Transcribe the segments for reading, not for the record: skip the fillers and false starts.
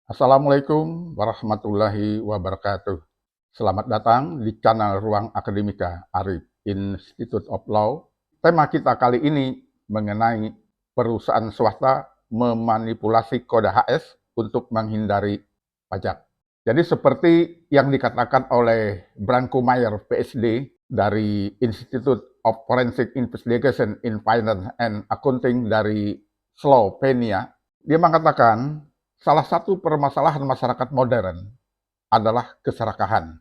Assalamualaikum warahmatullahi wabarakatuh. Selamat datang di channel Ruang Akademika Arif Institute of Law. Tema kita kali ini mengenai perusahaan swasta memanipulasi kode HS untuk menghindari pajak. Jadi seperti yang dikatakan oleh Branko Mayer, PhD, dari Institute of Forensic Investigation in Finance and Accounting dari Slovenia, dia mengatakan salah satu permasalahan masyarakat modern adalah keserakahan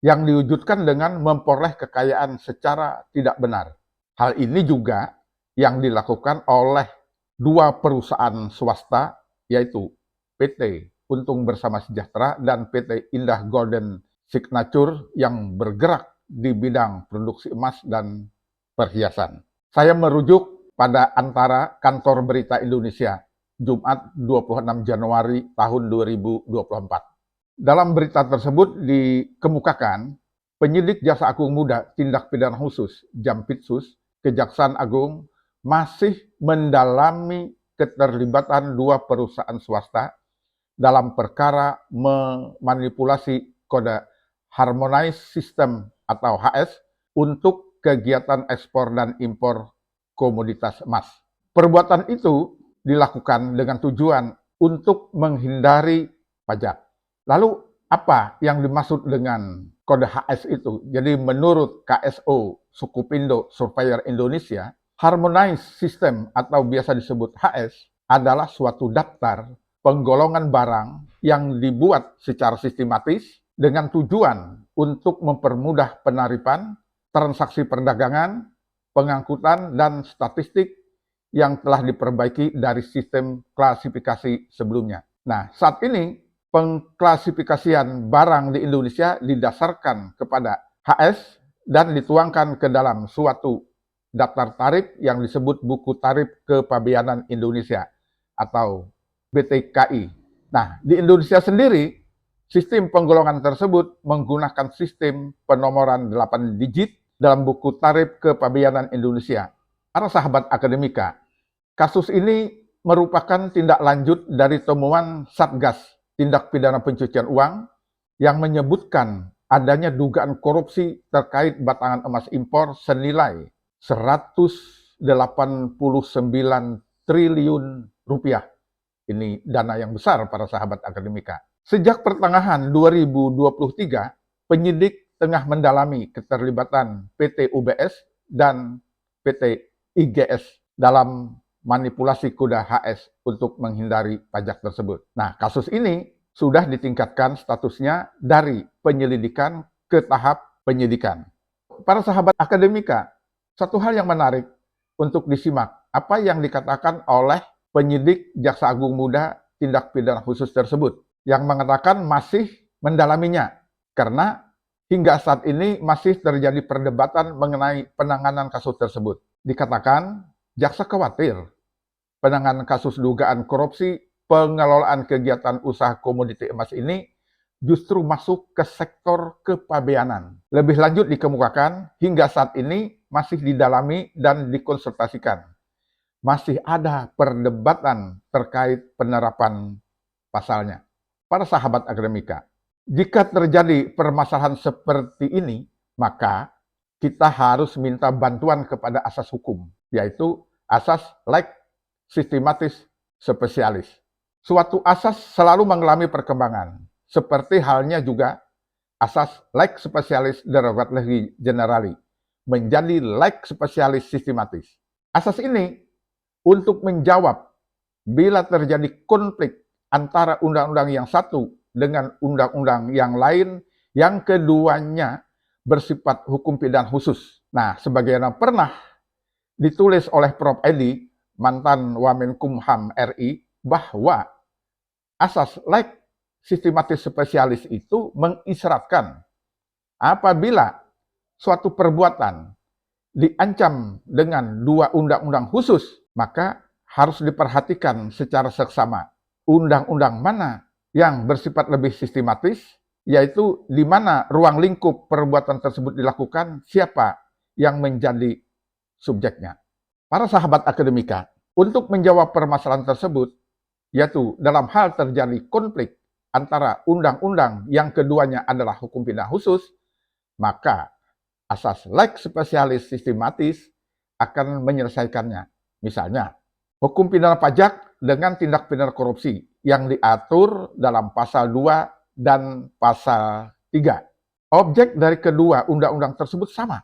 yang diwujudkan dengan memperoleh kekayaan secara tidak benar. Hal ini juga yang dilakukan oleh dua perusahaan swasta, yaitu PT Untung Bersama Sejahtera dan PT Indah Golden Signature yang bergerak di bidang produksi emas dan perhiasan. Saya merujuk pada Antara Kantor Berita Indonesia Jumat 26 Januari tahun 2024. Dalam berita tersebut dikemukakan, penyidik Jaksa Agung Muda Tindak Pidana Khusus Jampitsus Kejaksaan Agung masih mendalami keterlibatan dua perusahaan swasta dalam perkara memanipulasi kode Harmonized System atau HS untuk kegiatan ekspor dan impor komoditas emas. Perbuatan itu dilakukan dengan tujuan untuk menghindari pajak. Lalu apa yang dimaksud dengan kode HS itu? Jadi menurut KSO Sukupindo Surveyor Indonesia, Harmonized System atau biasa disebut HS adalah suatu daftar penggolongan barang yang dibuat secara sistematis dengan tujuan untuk mempermudah penaripan, transaksi perdagangan, pengangkutan, dan statistik yang telah diperbaiki dari sistem klasifikasi sebelumnya. Nah, saat ini pengklasifikasian barang di Indonesia didasarkan kepada HS dan dituangkan ke dalam suatu daftar tarif yang disebut Buku Tarif Kepabeanan Indonesia atau BTKI. Nah, di Indonesia sendiri, sistem penggolongan tersebut menggunakan sistem penomoran 8 digit dalam Buku Tarif Kepabeanan Indonesia. Para sahabat akademika, kasus ini merupakan tindak lanjut dari temuan Satgas Tindak Pidana Pencucian Uang yang menyebutkan adanya dugaan korupsi terkait batangan emas impor senilai 189 triliun rupiah. Ini dana yang besar para sahabat akademika. Sejak pertengahan 2023, penyidik tengah mendalami keterlibatan PT UBS dan PT IGS dalam manipulasi kode HS untuk menghindari pajak tersebut. Nah, kasus ini sudah ditingkatkan statusnya dari penyelidikan ke tahap penyidikan. Para sahabat akademika, satu hal yang menarik untuk disimak, apa yang dikatakan oleh penyidik Jaksa Agung Muda Tindak Pidana Khusus tersebut, yang mengatakan masih mendalaminya, karena hingga saat ini masih terjadi perdebatan mengenai penanganan kasus tersebut. Dikatakan, jaksa khawatir penanganan kasus dugaan korupsi pengelolaan kegiatan usaha komoditi emas ini justru masuk ke sektor kepabeanan. Lebih lanjut dikemukakan, hingga saat ini masih didalami dan dikonsultasikan. Masih ada perdebatan terkait penerapan pasalnya. Para sahabat akademika, jika terjadi permasalahan seperti ini, maka kita harus minta bantuan kepada asas hukum, yaitu asas like sistematis spesialis. Suatu asas selalu mengalami perkembangan, seperti halnya juga asas like spesialis derogat legi generali menjadi like spesialis sistematis. Asas ini untuk menjawab bila terjadi konflik antara undang-undang yang satu dengan undang-undang yang lain, yang keduanya bersifat hukum pidana khusus. Nah, sebagaimana pernah ditulis oleh Prof. Edi, mantan Wamenkumham RI, bahwa asas like sistematis spesialis itu mengisyaratkan apabila suatu perbuatan diancam dengan dua undang-undang khusus, maka harus diperhatikan secara seksama undang-undang mana yang bersifat lebih sistematis, yaitu di mana ruang lingkup perbuatan tersebut dilakukan, siapa yang menjadi subjeknya. Para sahabat akademika, untuk menjawab permasalahan tersebut, yaitu dalam hal terjadi konflik antara undang-undang yang keduanya adalah hukum pidana khusus, maka asas lex specialis sistematis akan menyelesaikannya. Misalnya, hukum pidana pajak dengan tindak pidana korupsi yang diatur dalam pasal 2 dan pasal 3. Objek dari kedua undang-undang tersebut sama,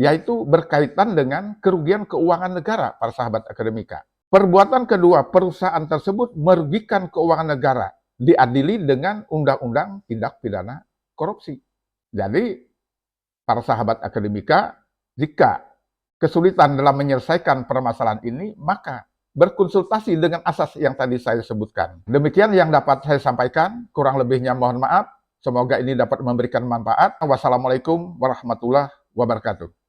yaitu berkaitan dengan kerugian keuangan negara, para sahabat akademika. Perbuatan kedua perusahaan tersebut merugikan keuangan negara, diadili dengan undang-undang tindak pidana korupsi. Jadi, para sahabat akademika, jika kesulitan dalam menyelesaikan permasalahan ini, maka berkonsultasi dengan asas yang tadi saya sebutkan. Demikian yang dapat saya sampaikan, kurang lebihnya mohon maaf. Semoga ini dapat memberikan manfaat. Wassalamualaikum warahmatullahi wabarakatuh.